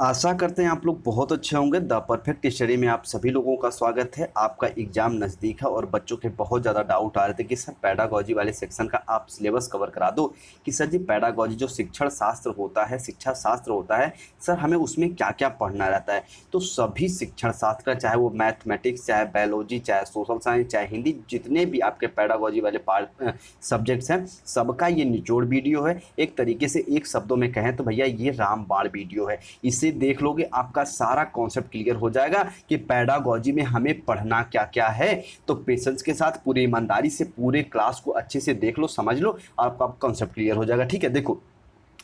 आशा करते हैं आप लोग बहुत अच्छे होंगे। द परफेक्ट स्टडी में आप सभी लोगों का स्वागत है। आपका एग्जाम नज़दीक है और बच्चों के बहुत ज़्यादा डाउट आ रहे थे कि सर पैडागॉजी वाले सेक्शन का आप सिलेबस कवर करा दो कि सर जी पैडागॉजी जो शिक्षण शास्त्र होता है, शिक्षा शास्त्र होता है, सर हमें उसमें क्या क्या पढ़ना रहता है। तो सभी शिक्षण शास्त्र का, चाहे वो मैथमेटिक्स, चाहे बायोलॉजी, चाहे सोशल साइंस, चाहे हिंदी, जितने भी आपके पैडागॉजी वाले पार्ट सब्जेक्ट्स हैं, सबका ये निचोड़ वीडियो है। एक तरीके से एक शब्दों में कहें तो भैया ये रामबाण वीडियो है। इसे देख लोगे आपका सारा कॉन्सेप्ट क्लियर हो जाएगा कि पैडागॉजी में हमें पढ़ना क्या क्या है। तो पेशेंस के साथ पूरी ईमानदारी से पूरे क्लास को अच्छे से देख लो, समझ लो, आपका कॉन्सेप्ट क्लियर हो जाएगा। ठीक है, देखो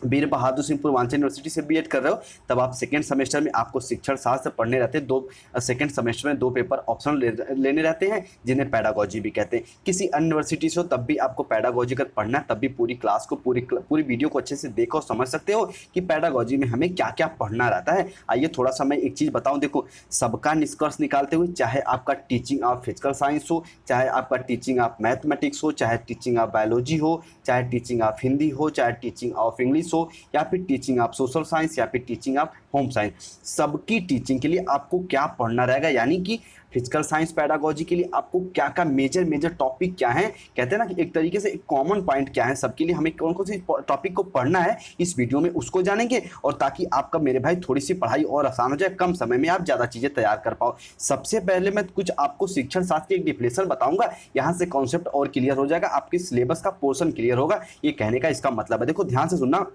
वीर बहादुर सिंह पूर्वांचल यूनिवर्सिटी से बीएड कर रहे हो, तब आप सेकंड सेमेस्टर में आपको शिक्षण शास्त्र पढ़ने रहते हैं। सेकंड सेमेस्टर में 2 पेपर ऑप्शनल लेने रहते हैं जिन्हें पैडागॉजी भी कहते हैं। किसी अन्य यूनिवर्सिटी से हो तब भी आपको पैडागॉजी का पढ़ना है, तब भी पूरी क्लास को पूरी वीडियो को अच्छे से देखो, समझ सकते हो कि पैडागॉजी में हमें क्या क्या पढ़ना रहता है। आइए थोड़ा सा मैं एक चीज़ बताऊँ। देखो, सबका निष्कर्ष निकालते हुए, चाहे आपका टीचिंग ऑफ फिजिकल साइंस हो, चाहे आपका टीचिंग ऑफ मैथमेटिक्स हो, चाहे टीचिंग ऑफ बायोलॉजी हो, चाहे टीचिंग ऑफ हिंदी हो, चाहे टीचिंग ऑफ इंग्लिश हो, या फिर टीचिंग ऑफ सोशल साइंस, या फिर टीचिंग ऑफ होम साइंस, सबकी टीचिंग के लिए आपको क्या पढ़ना रहेगा। यानी कि फिजिकल साइंस पैडागॉजी के लिए आपको क्या क्या मेजर टॉपिक क्या है, कहते हैं ना कि एक तरीके से एक कॉमन पॉइंट क्या है सबके लिए, हमें कौन कौन सी टॉपिक को पढ़ना है इस वीडियो में उसको जानेंगे। और ताकि आपका मेरे भाई थोड़ी सी पढ़ाई और आसान हो जाए, कम समय में आप ज़्यादा चीज़ें तैयार कर पाओ। सबसे पहले मैं कुछ आपको शिक्षण शास्त्र की एक डिफिनेशन बताऊंगा, यहाँ से कॉन्सेप्ट और क्लियर हो जाएगा, आपके सिलेबस का पोर्शन क्लियर होगा। ये कहने का इसका मतलब है, देखो ध्यान से सुनना,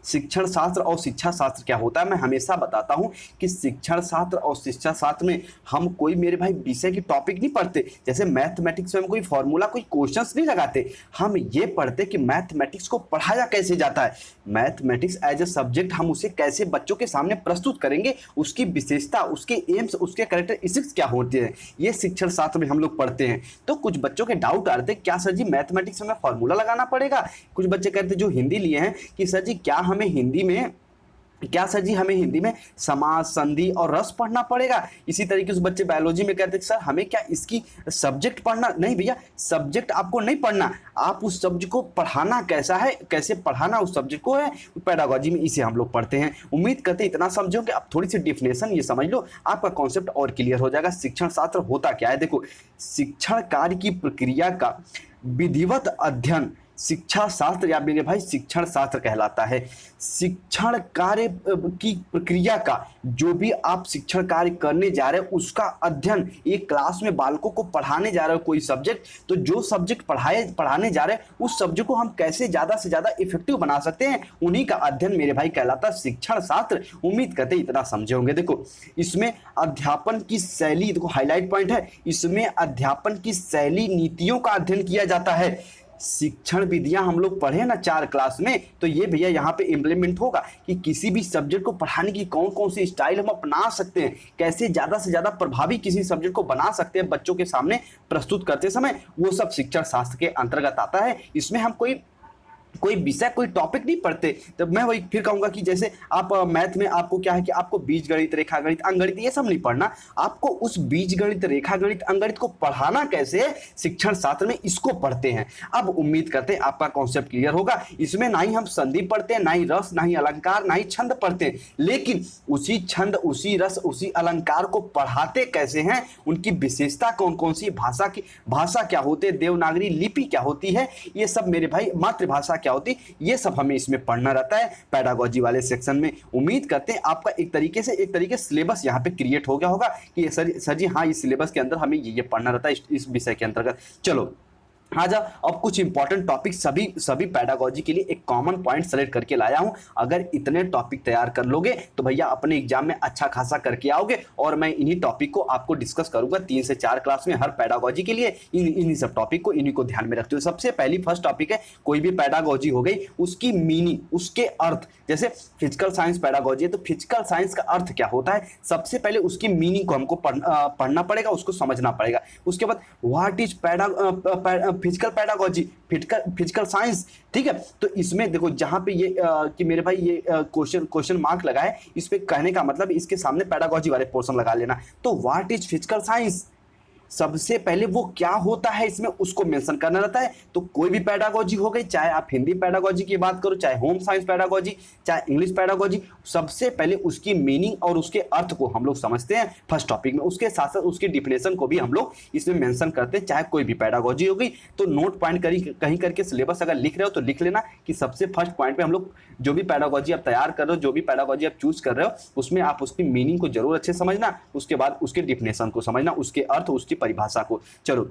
शिक्षण शास्त्र और शिक्षा शास्त्र क्या होता है। मैं हमेशा बताता हूं कि शिक्षण शास्त्र और शिक्षा शास्त्र में हम कोई मेरे भाई विषय की टॉपिक नहीं पढ़ते। जैसे मैथमेटिक्स में हम कोई फॉर्मूला, कोई क्वेश्चंस नहीं लगाते, हम ये पढ़ते कि मैथमेटिक्स को पढ़ाया कैसे जाता है, मैथमेटिक्स एज ए सब्जेक्ट हम उसे कैसे बच्चों के सामने प्रस्तुत करेंगे, उसकी विशेषता, उसके एम्स, उसके कैरेक्टरिस्टिक्स क्या होते हैं, ये शिक्षण शास्त्र में हम लोग पढ़ते हैं। तो कुछ बच्चों के डाउट आ रहे थे, क्या सर जी मैथमेटिक्स में फॉर्मूला लगाना पड़ेगा। कुछ बच्चे कहते जो हिंदी लिए हैं कि सर जी क्या हमें हिंदी में समास, संधि और रस पढ़ना पड़ेगा। इसी तरीके से बच्चे बायोलॉजी में कहते हैं सर हमें क्या इसकी सब्जेक्ट पढ़ना। नहीं भैया, सब्जेक्ट आपको नहीं पढ़ना, आप उस सब्जेक्ट को पढ़ाना कैसा है, कैसे पढ़ाना उस सब्जेक्ट को है, पैडागॉजी में इसे हम लोग पढ़ते हैं। उम्मीद करते इतना समझो कि अब थोड़ी सी डिफिनेशन ये समझ लो, आपका कॉन्सेप्ट और क्लियर हो जाएगा। शिक्षण शास्त्र होता क्या है, देखो, शिक्षण कार्य की प्रक्रिया का विधिवत अध्ययन शिक्षा शास्त्र या मेरे भाई शिक्षण शास्त्र कहलाता है। शिक्षण कार्य की प्रक्रिया का, जो भी आप शिक्षण कार्य करने जा रहे हो उसका अध्ययन, एक क्लास में बालकों को पढ़ाने जा रहे हो कोई सब्जेक्ट, तो जो सब्जेक्ट पढ़ाने जा रहे हैं उस सब्जेक्ट को हम कैसे ज़्यादा से ज़्यादा इफेक्टिव बना सकते हैं, उन्हीं का अध्ययन मेरे भाई कहलाता है शिक्षण शास्त्र। उम्मीद करते इतना समझे होंगे। देखो, इसमें अध्यापन की शैली, देखो हाईलाइट पॉइंट है, इसमें अध्यापन की शैली, नीतियों का अध्ययन किया जाता है। शिक्षण विधियां हम लोग पढ़े ना 4 क्लास में, तो ये भैया यहाँ पे इम्प्लीमेंट होगा कि किसी भी सब्जेक्ट को पढ़ाने की कौन कौन सी स्टाइल हम अपना सकते हैं, कैसे ज़्यादा से ज़्यादा प्रभावी किसी सब्जेक्ट को बना सकते हैं बच्चों के सामने प्रस्तुत करते समय, वो सब शिक्षण शास्त्र के अंतर्गत आता है। इसमें हम कोई विषय, कोई टॉपिक नहीं पढ़ते। तो मैं वही फिर कहूंगा कि जैसे आप मैथ में आपको क्या है कि आपको बीजगणित, रेखागणित, अंकगणित ये सब नहीं पढ़ना, आपको उस बीजगणित, रेखागणित, अंकगणित को पढ़ाना कैसे है शिक्षण शास्त्र में, इसको पढ़ते हैं। अब उम्मीद करते हैं आपका कॉन्सेप्ट क्लियर होगा। इसमें ना ही हम संधि पढ़ते हैं, ना ही रस, ना ही अलंकार, ना ही छंद पढ़ते हैं, लेकिन उसी छंद, उसी रस, उसी अलंकार को पढ़ाते कैसे हैं, उनकी विशेषता कौन कौन सी, भाषा क्या होती है, देवनागरी लिपि क्या होती है, ये सब मेरे भाई, मातृभाषा क्या होती, ये सब हमें इसमें पढ़ना रहता है पैडागॉजी वाले सेक्शन में। उम्मीद करते हैं आपका एक तरीके से सिलेबस यहाँ पे क्रिएट हो गया होगा कि सर जी हाँ, इस सिलेबस के अंदर हमें ये पढ़ना रहता है इस विषय के अंतर्गत। चलो हाँ, अब कुछ इंपॉर्टेंट टॉपिक सभी पैडागॉजी के लिए एक कॉमन पॉइंट सेलेक्ट करके लाया हूं। अगर इतने टॉपिक तैयार कर लोगे तो भैया अपने एग्जाम में अच्छा खासा करके आओगे, और मैं इन्हीं टॉपिक को आपको डिस्कस करूंगा 3 से 4 क्लास में हर पैडागॉजी के लिए। इन्हीं सब टॉपिक को, इन्हीं को ध्यान में रखते हुए सबसे पहली फर्स्ट टॉपिक है, कोई भी पैडागॉजी हो गई उसकी मीनिंग, उसके अर्थ। जैसे फिजिकल साइंस पैडागॉजी है तो फिजिकल साइंस का अर्थ क्या होता है, सबसे पहले उसकी मीनिंग को हमको पढ़ना पड़ेगा, उसको समझना पड़ेगा। उसके बाद what is physical pedagogy, physical science, ठीक है। तो इसमें देखो जहां पे ये कि मेरे भाई ये क्वेश्चन मार्क लगा है, इस पे कहने का मतलब इसके सामने पैडागॉजी वाले पोर्शन लगा लेना। तो व्हाट इज फिजिकल साइंस, सबसे पहले वो क्या होता है इसमें उसको मेंशन करना रहता है। तो कोई भी पेडागोजी हो गई, चाहे आप हिंदी पेडागोजी की बात करो, चाहे होम साइंस पेडागोजी, चाहे इंग्लिश पेडागोजी, सबसे पहले उसकी मीनिंग और उसके अर्थ को हम लोग समझते हैं फर्स्ट टॉपिक में। उसके साथ साथ उसकी डिफिनेशन को भी हम लोग इसमें मेंशन करते हैं, चाहे कोई भी पेडागोजी हो गई। तो नोट पॉइंट कहीं करके सिलेबस अगर लिख रहे हो तो लिख लेना कि सबसे फर्स्ट पॉइंट पे हम लोग जो भी पेडागोजी आप तैयार कर रहे हो, जो भी पेडागोजी आप चूज कर रहे हो, उसमें आप उसकी मीनिंग को जरूर अच्छे समझना, उसके बाद उसके डिफिनेशन को समझना, उसके अर्थ, उसकी परिभाषा को। चलो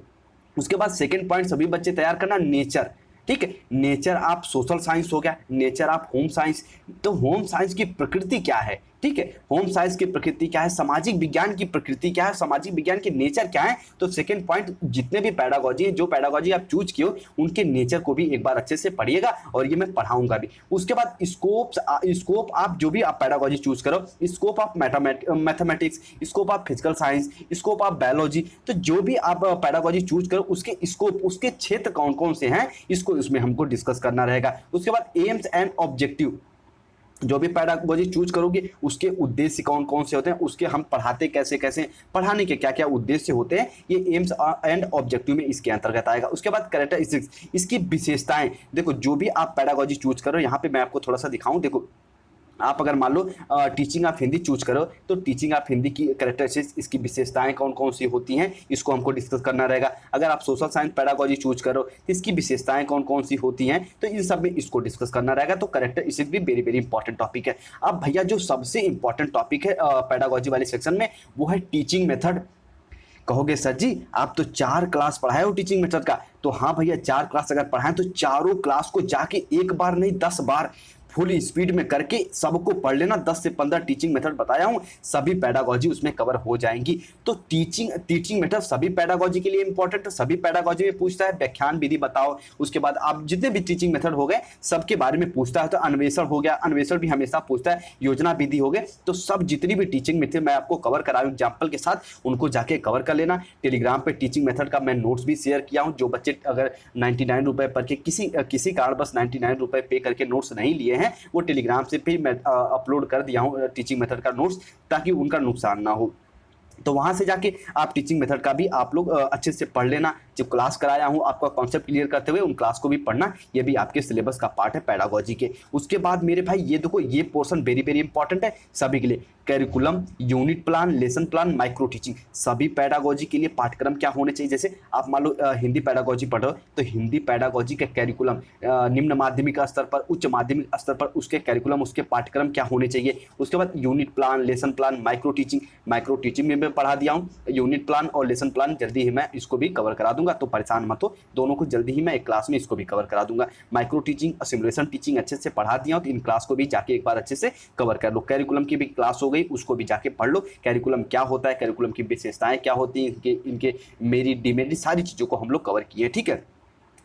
उसके बाद सेकंड पॉइंट सभी बच्चे तैयार करना, नेचर। ठीक है, नेचर आप सोशल साइंस हो गया, नेचर आप होम साइंस। तो होम साइंस की प्रकृति क्या है, ठीक है, होम साइंस की प्रकृति क्या है, सामाजिक विज्ञान की प्रकृति क्या है, सामाजिक विज्ञान के नेचर क्या है। तो सेकंड पॉइंट जितने भी पेडागोजी है, जो पेडागोजी आप चूज किए उनके नेचर को भी एक बार अच्छे से पढ़िएगा और ये मैं पढ़ाऊंगा भी। उसके बाद स्कोप आप जो भी आप पेडागोजी चूज करो, स्कोप आप मैथमेटिक्स, स्कोप आप फिजिकल साइंस, स्कोप आप बायोलॉजी, तो जो भी आप पेडागोजी चूज करो उसके स्कोप, उसके क्षेत्र कौन कौन से हैं, इसको इसमें हमको डिस्कस करना रहेगा। उसके बाद एम्स एंड ऑब्जेक्टिव, जो भी पेडागोजी चूज करोगे उसके उद्देश्य कौन कौन से होते हैं, उसके हम पढ़ाते कैसे कैसे, पढ़ाने के क्या क्या उद्देश्य होते हैं, ये एम्स एंड ऑब्जेक्टिव में इसके अंतर्गत आएगा। उसके बाद कैरेक्टरिस्टिक्स, इसकी विशेषताएं। देखो जो भी आप पेडागोजी चूज करो, यहाँ पे मैं आपको थोड़ा सा दिखाऊं। देखो आप अगर मान लो टीचिंग ऑफ हिंदी चूज करो तो टीचिंग ऑफ हिंदी की कैरेक्टरिस्टिक्स, इसकी विशेषताएं कौन कौन सी होती हैं, इसको हमको डिस्कस करना रहेगा। अगर आप सोशल साइंस पेडागोजी चूज करो तो इसकी विशेषताएं कौन कौन सी होती हैं, तो इन सब में इसको डिस्कस करना रहेगा। तो कैरेक्टरिस्टिक्स भी वेरी वेरी इंपॉर्टेंट टॉपिक है। अब भैया जो सबसे इंपॉर्टेंट टॉपिक है पेडागोजी वाले सेक्शन में, वो है टीचिंग मेथड। कहोगे सर जी आप तो 4 क्लास पढ़ाए हो टीचिंग मेथड का, तो हाँ भैया 4 क्लास अगर पढ़ाएं तो चारों क्लास को जाके एक बार नहीं 10 बार फुल स्पीड में करके सबको पढ़ लेना। 10 से 15 टीचिंग मेथड बताया हूं, सभी पेडागोजी उसमें कवर हो जाएंगी। तो टीचिंग मेथड सभी पेडागोजी के लिए इंपॉर्टेंट है। सभी पेडागोजी में पूछता है व्याख्यान विधि बताओ, उसके बाद आप जितने भी टीचिंग मेथड हो गए सबके बारे में पूछता है। तो अन्वेषण हो गया, अन्वेषण भी हमेशा पूछता है, योजना विधि हो गए। तो सब जितनी भी टीचिंग मेथड मैं आपको कवर करा हूं एग्जाम्पल के साथ, उनको जाके कवर कर लेना। टेलीग्राम पे टीचिंग मेथड का मैं नोट्स भी शेयर किया हूं। जो बच्चे अगर 99 रुपए पर के किसी कारण बस 99 रुपए पे करके नोट्स नहीं लिए हैं, वो टेलीग्राम से भी मैं अपलोड कर दिया हूं टीचिंग मेथड का नोट्स, ताकि उनका नुकसान ना हो। तो वहां से जाके आप टीचिंग मेथड का भी आप लोग अच्छे से पढ़ लेना। जो क्लास कराया हूं आपका कॉन्सेप्ट क्लियर करते हुए उन क्लास को भी पढ़ना, ये भी आपके सिलेबस का पार्ट है पेडागोजी के। उसके बाद मेरे भाई ये देखो, ये पोर्शन वेरी वेरी इंपॉर्टेंट है सभी के लिए। Curriculum, unit plan, lesson plan, micro teaching, सभी पेडागोजी के लिए पाठ्यक्रम क्या होने चाहिए। जैसे आप मान लो हिंदी पेडागोजी पढ़ो तो हिंदी पेडागोजी के कैरिकुलम निम्न माध्यमिक स्तर पर, उच्च माध्यमिक स्तर पर उसके कैरिकुलम, उसके पाठ्यक्रम क्या होने चाहिए। उसके बाद unit plan, lesson plan, micro teaching में मैं पढ़ा दिया हूँ। यूनिट प्लान और लेसन प्लान जल्दी ही मैं इसको भी कवर करा दूंगा, तो परेशान मत हो, दोनों को जल्दी ही मैं एक क्लास में इसको भी कवर करा दूंगा। माइक्रो टीचिंग और सिमुलेशन टीचिंग अच्छे से पढ़ा दिया हूँ, तो इन क्लास को भी जाके एक बार अच्छे से कवर कर लो। कैरिकुलम की भी क्लास हो गई, उसको भी जाके पढ़ लो। कैरिकुलम क्या होता है, कैरिकुलम की विशेषताएं क्या होती हैं, इनके मेरिट डिमेरिट सारी चीजों को हम लोग कवर किए। ठीक है,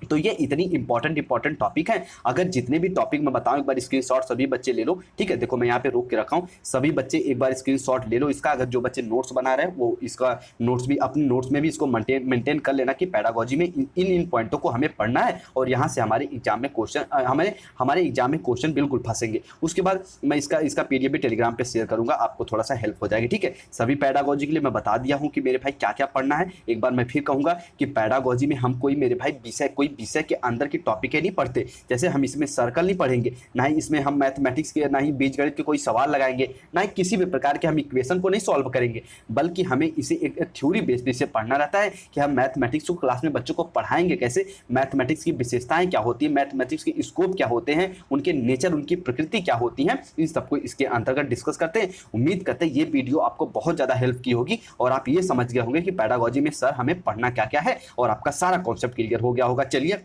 तो ये इतनी इंपॉर्टेंट टॉपिक है। अगर जितने भी टॉपिक मैं बताऊं एक बार स्क्रीनशॉट सभी बच्चे ले लो। ठीक है, देखो मैं यहाँ पे रोक के रखा हूँ, सभी बच्चे एक बार स्क्रीनशॉट ले लो इसका। अगर जो बच्चे नोट्स बना रहे हैं वो इसका नोट्स भी अपने नोट्स में भी इसको मेंटेन कर लेना कि पेडागोजी में इन पॉइंटों को हमें पढ़ना है, और यहाँ से हमारे एग्जाम में क्वेश्चन हमारे एग्जाम में क्वेश्चन बिल्कुल फंसेंगे। उसके बाद मैं इसका पीडीएफ भी टेलीग्राम पे शेयर करूंगा, आपको थोड़ा सा हेल्प हो जाएगी। ठीक है, सभी पेडागोजी के लिए मैं बता दिया हूँ कि मेरे भाई क्या क्या पढ़ना है। एक बार मैं फिर कहूँगा कि पेडागोजी में हम कोई मेरे भाई कोई विषय के अंदर की टॉपिक है नहीं पढ़ते। जैसे हम इसमें सर्कल नहीं पढ़ेंगे, ना ही इसमें हम मैथमेटिक्स के, ना ही बीजगणित के कोई सवाल लगाएंगे, ना ही किसी भी प्रकार के हम इक्वेशन को नहीं सॉल्व करेंगे, बल्कि हमें इसे एक थ्योरी बेस्ड से पढ़ना रहता है कि हम मैथमेटिक्स को क्लास में बच्चों को पढ़ाएंगे कैसे, मैथमेटिक्स की विशेषताएं क्या होती है, मैथमेटिक्स के स्कोप क्या होते हैं, उनके नेचर, उनकी प्रकृति क्या होती है, इन सबको इसके अंतर्गत डिस्कस करते हैं। उम्मीद करते हैं ये वीडियो आपको बहुत ज़्यादा हेल्प की होगी और आप ये समझ गए होंगे कि पेडागोजी में सर हमें पढ़ना क्या क्या है, और आपका सारा कॉन्सेप्ट क्लियर हो गया होगा। चलिए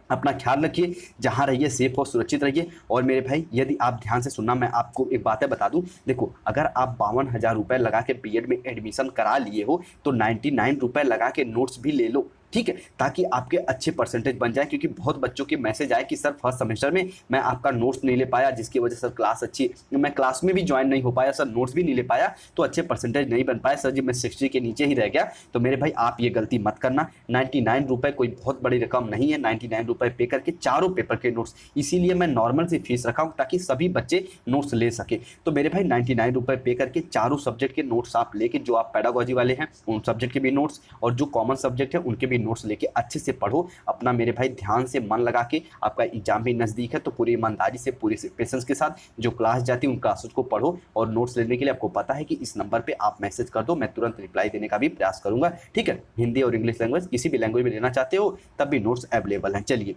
अपना ख्याल रखिए, जहाँ रहिए सेफ और सुरक्षित रहिए। और मेरे भाई यदि आप ध्यान से सुनना, मैं आपको एक बात बता दूं, देखो अगर आप 52,000 रुपये लगा के बीएड में एडमिशन करा लिए हो तो 99 रुपये लगा के नोट्स भी ले लो। ठीक है, ताकि आपके अच्छे परसेंटेज बन जाए। क्योंकि बहुत बच्चों के मैसेज आए कि सर फर्स्ट सेमेस्टर में मैं आपका नोट्स नहीं ले पाया, जिसकी वजह से सर क्लास अच्छी, मैं क्लास में भी ज्वाइन नहीं हो पाया सर, नोट्स भी नहीं ले पाया, तो अच्छे परसेंटेज नहीं बन पाए सर जी, मैं 60 के नीचे ही रह गया। तो मेरे भाई आप ये गलती मत करना। 99 रुपये कोई बहुत बड़ी रकम नहीं है, 99 रुपये पे करके चारों पेपर के नोट्स, इसीलिए मैं नॉर्मल सी फीस रखा हूँ ताकि सभी बच्चे नोट्स ले सके। तो मेरे भाई 99 रुपये पे करके चारों सब्जेक्ट के नोट्स आप लेके, जो आप पेडागोजी वाले हैं उन सब्जेक्ट के भी नोट्स और जो कॉमन सब्जेक्ट है उनके भी नोट्स लेके अच्छे से पढ़ो अपना मेरे भाई, ध्यान से मन लगा के। आपका एग्जाम भी नज़दीक है तो पूरी ईमानदारी से, पूरे पेशेंस के साथ जो क्लास जाती है उन क्लासेस को पढ़ो। और नोट्स लेने के लिए आपको पता है कि इस नंबर पे आप मैसेज कर दो, मैं तुरंत रिप्लाई देने का भी प्रयास करूंगा। ठीक है, हिंदी और इंग्लिश लैंग्वेज किसी भी लैंग्वेज में लेना चाहते हो तब भी नोट्स अवेलेबल हैं। चलिए,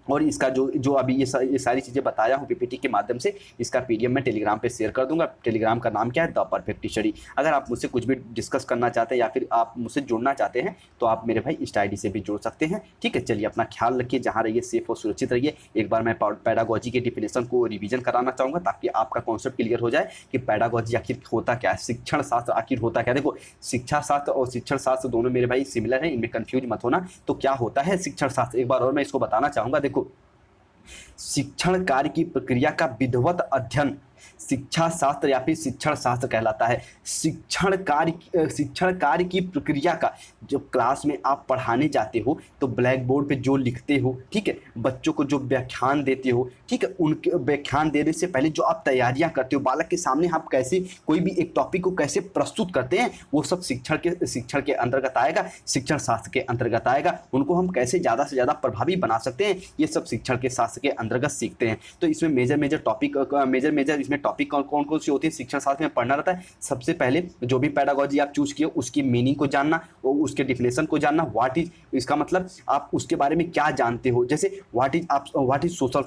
और इसका जो अभी ये सारी चीज़ें बताया हूँ पीपीटी के माध्यम से, इसका पीडीएफ मैं टेलीग्राम पे शेयर कर दूंगा। टेलीग्राम का नाम क्या है, द परफेक्ट स्टडी। अगर आप मुझसे कुछ भी डिस्कस करना चाहते हैं या फिर आप मुझसे जुड़ना चाहते हैं तो आप मेरे भाई इस आईडी से भी जुड़ सकते हैं। ठीक है, चलिए अपना ख्याल रखिए, जहाँ रहिए सेफ और सुरक्षित रहिए। एक बार मैं पैडागोजी के डिफिनेशन को रिवीजन कराना चाहूँगा ताकि आपका कॉन्सेप्ट क्लियर हो जाए कि पैडागोजी आखिर होता क्या है, शिक्षण शास्त्र आखिर होता क्या है। देखो, शिक्षा शास्त्र और शिक्षण शास्त्र दोनों मेरे भाई सिमिलर है, इनमें कन्फ्यूज मत होना। तो क्या होता है शिक्षण शास्त्र, एक बार और मैं इसको बताना चाहूँगा। देखो, शिक्षण कार्य की प्रक्रिया का विधिवत अध्ययन शिक्षा शास्त्र या फिर शिक्षण शास्त्र कहलाता है। शिक्षण कार्य की प्रक्रिया का, जो क्लास में आप पढ़ाने जाते हो तो ब्लैक बोर्ड पे जो लिखते हो, ठीक है, बच्चों को जो व्याख्यान देते हो, ठीक है, उनके व्याख्यान देने से पहले जो आप तैयारियां करते हो, बालक के सामने आप कैसे कोई भी एक टॉपिक को कैसे प्रस्तुत करते हैं, वो सब शिक्षण के अंतर्गत आएगा, शिक्षण शास्त्र के अंतर्गत आएगा। उनको हम कैसे ज़्यादा से ज़्यादा प्रभावी बना सकते हैं, ये सब शिक्षण के शास्त्र के अंतर्गत सीखते हैं। तो इसमें मेजर टॉपिक इसमें टॉपिक कौन कौन सी होती है शिक्षण शास्त्र में पढ़ना रहता है। सबसे पहले जो भी पैडागोजी आप चूज किए उसकी मीनिंग को जानना और उसके डिफिनेशन को जानना। व्हाट इज, इसका मतलब आप उसके बारे में क्या जानते हो। जैसे व्हाट इज सोशल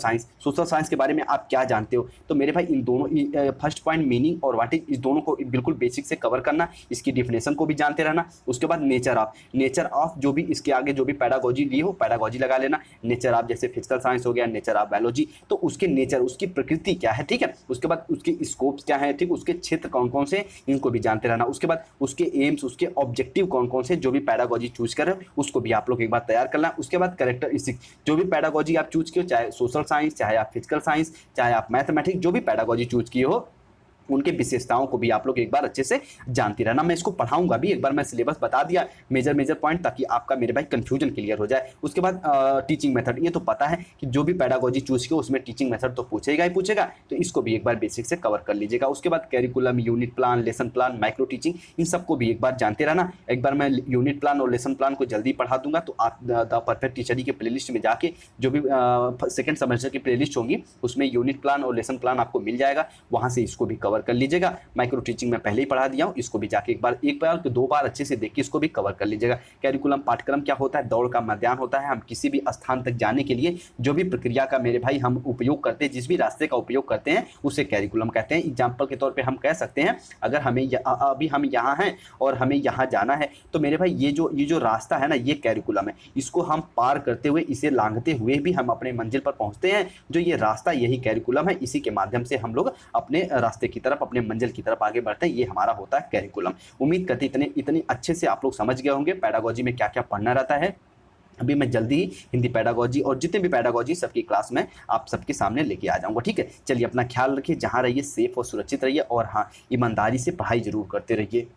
साइंस के बारे में आप क्या जानते हो। तो मेरे भाई इन दोनों, फर्स्ट पॉइंट मीनिंग और व्हाट इज, इस दोनों को बिल्कुल बेसिक से कवर करना, इसकी डिफिनेशन को भी जानते रहना। उसके बाद नेचर ऑफ जो भी इसके आगे जो भी पैडागोजी ली हो पैडागोजी लगा लेना। नेचर ऑफ जैसे फिजिकल साइंस हो गया, नेचर ऑफ बायोलॉजी, तो उसके नेचर, उसकी प्रकृति क्या है, ठीक है। उसके बाद उसके स्कोप्स क्या है, ठीक, उसके क्षेत्र कौन कौन से, इनको भी जानते रहना। उसके बाद उसके एम्स, उसके ऑब्जेक्टिव कौन कौन से, जो भी पैडागोजी चूज कर रहे हो उसको भी आप लोग एक बार तैयार करना। उसके बाद कैरेक्टरिस्टिक, जो भी पैडागोजी आप चूज किए हो, चाहे सोशल साइंस, चाहे आप फिजिकल साइंस, चाहे आप मैथमेटिक्स, जो भी पैडागोजी चूज किए हो उनके विशेषताओं को भी आप लोग एक बार अच्छे से जानती रहना। मैं इसको पढ़ाऊंगा भी, एक बार मैं सिलेबस बता दिया मेजर पॉइंट, ताकि आपका मेरे भाई कंफ्यूजन क्लियर हो जाए। उसके बाद टीचिंग मेथड, ये तो पता है कि जो भी पैडागोजी चूज किया उसमें टीचिंग मेथड तो पूछेगा ही पूछेगा, तो इसको भी एक बार बेसिक से कवर कर लीजिएगा। उसके बाद curriculum, unit plan, lesson plan, micro teaching, इन सबको भी एक बार जानते रहना। एक बार मैं यूनिट प्लान और लेसन प्लान को जल्दी पढ़ा दूंगा, तो आप द परफेक्ट स्टडी के प्लेलिस्ट में जाके जो भी सेकेंड सेमेस्टर की प्लेलिस्ट होंगी उसमें यूनिट प्लान और लेसन प्लान आपको मिल जाएगा, वहाँ से इसको भी कवर कर लीजिएगा। माइक्रो टीचिंग में पहले ही पढ़ा दिया हूँ, इसको भी जाके एक बार तो 2 बार अच्छे से देख के इसको भी कवर कर लीजिएगा। कैरिकुलम पाठ्यक्रम क्या होता है, दौड़ का मैदान होता है। हम किसी भी स्थान तक जाने के लिए जो भी प्रक्रिया का मेरे भाई हम उपयोग करते हैं, जिस भी रास्ते का उपयोग करते हैं उसे कैरिकुलम कहते हैं। एग्जाम्पल के तौर पर हम कह सकते हैं, अगर हमें अभी हम यहाँ हैं और हमें यहाँ जाना है, तो मेरे भाई ये जो रास्ता है ना, ये कैरिकुलम है। इसको हम पार करते हुए, इसे लांघते हुए भी हम अपने मंजिल पर पहुँचते हैं। जो ये रास्ता, यही कैरिकुलम है, इसी के माध्यम से हम लोग अपने रास्ते की तरफ, अपने मंजिल की तरफ आगे बढ़ते हैं। ये हमारा होता है कैरिकुलम। उम्मीद करते इतने अच्छे से आप लोग समझ गए होंगे पैडागोजी में क्या क्या पढ़ना रहता है। अभी मैं जल्दी ही हिंदी पैडागोजी और जितने भी पैडागोजी सबकी क्लास में आप सबके सामने लेके आ जाऊंगा। ठीक है, चलिए अपना ख्याल रखिए, जहां रहिए सेफ और सुरक्षित रहिए, और हाँ, ईमानदारी से पढ़ाई जरूर करते रहिए।